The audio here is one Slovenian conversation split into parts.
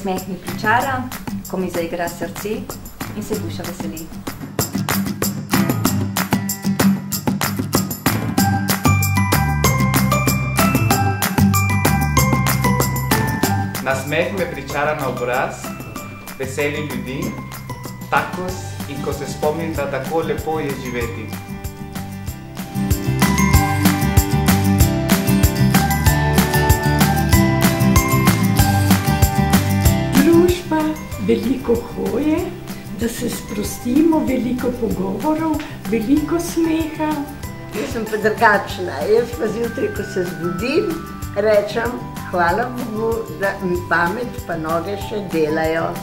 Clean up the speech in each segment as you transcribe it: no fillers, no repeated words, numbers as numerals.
Nasmeh mi pričara, ko mi zaigra srce in se duša veseli. Nasmeh me pričara na obraz, veseli ljudi, takos in ko se spomnim, da tako lepo je živeti. Družba, veliko hoje, da se sprostimo, veliko pogovorov, veliko smeha. Jaz sem pa drugačna. Jaz pa zjutraj, ko se zbudim, rečem hvala Bogu, da mi pamet pa noge še delajo.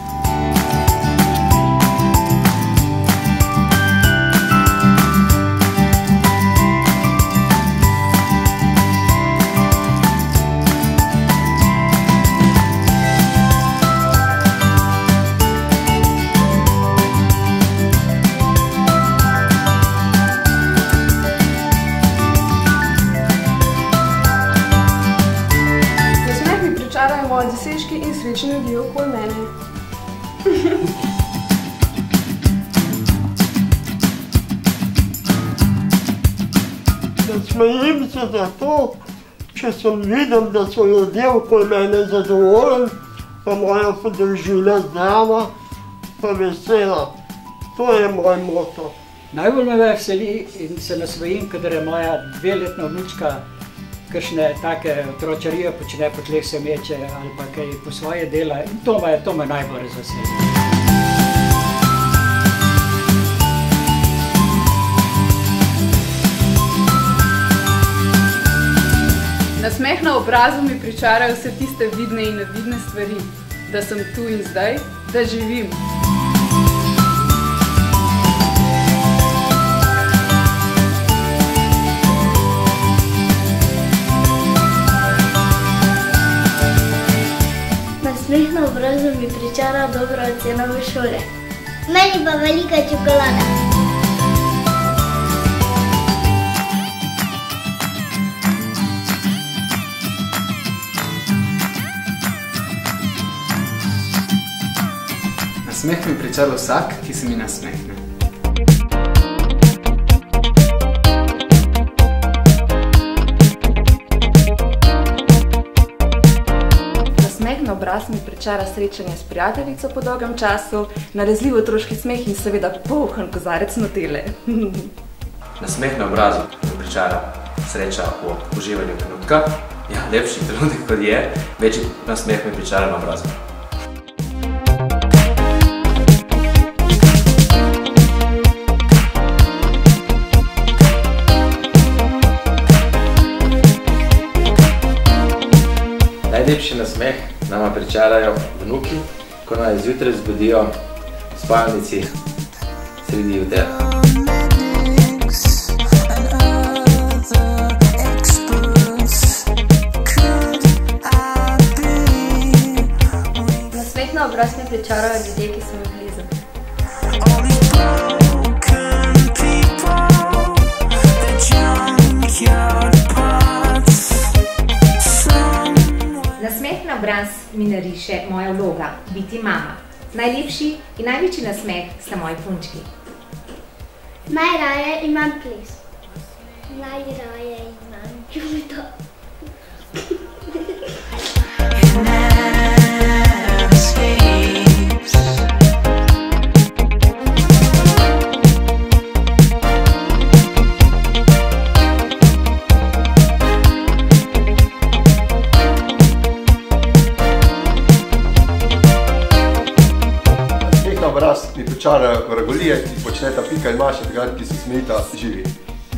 Moji dosežki in srečni ljudje okoli mene. Nasmejim se zato, če sem vidim, da so ljudje okoli mene zadovoljni, pa moja družina zdrava, pa vesela. To je moj moto. Najbolj me veseli in se nasmejim, kadar je moja 2-letna vnučka kakšne take otročarije počne, po tleh se meče ali pa kaj po svoje dela in to me najbolj razveseli. Nasmeh na obrazu mi pričarajo vse tiste vidne in nevidne stvari, da sem tu in zdaj, da živim. Nasmeh na obrazu mi pričara dobro oceno v šole. Meni pa velika čokolada. Nasmeh mi pričara vsak, ki se mi nasmehne. Na obraz mi pričara srečanje s prijateljico po dolgem času, nalezljiv otroški smeh in seveda poln kozarec Nutelle. Nasmeh na obrazu mi pričara sreča v uživanju trenutka. Ja, lepši trenutek kot je, večji nasmeh mi pričara na obrazu. Najlepši nasmeh nama pričarajo vnuki, ko naj zjutraj zbudijo v spalnici sredi jutra. Nasmeh na obraz mi pričarajo ljudje, ki so mi blizu. Nasmeh na obraz mi nariše moja vloga, biti mama. Najlepši in največji nasmeh sta moji punčki. Najraje imam ples. Najraje imam judo. Obraz mi pričarajo vragolije, ki počneta Pika in Maša, takrat, ki se smejita živi.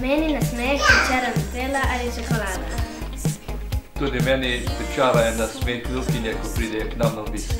Meni nasmeh pričara Nutella ali čokolada. Tudi meni pričara nasmeh Lukinje, ko pride k nam na obisk.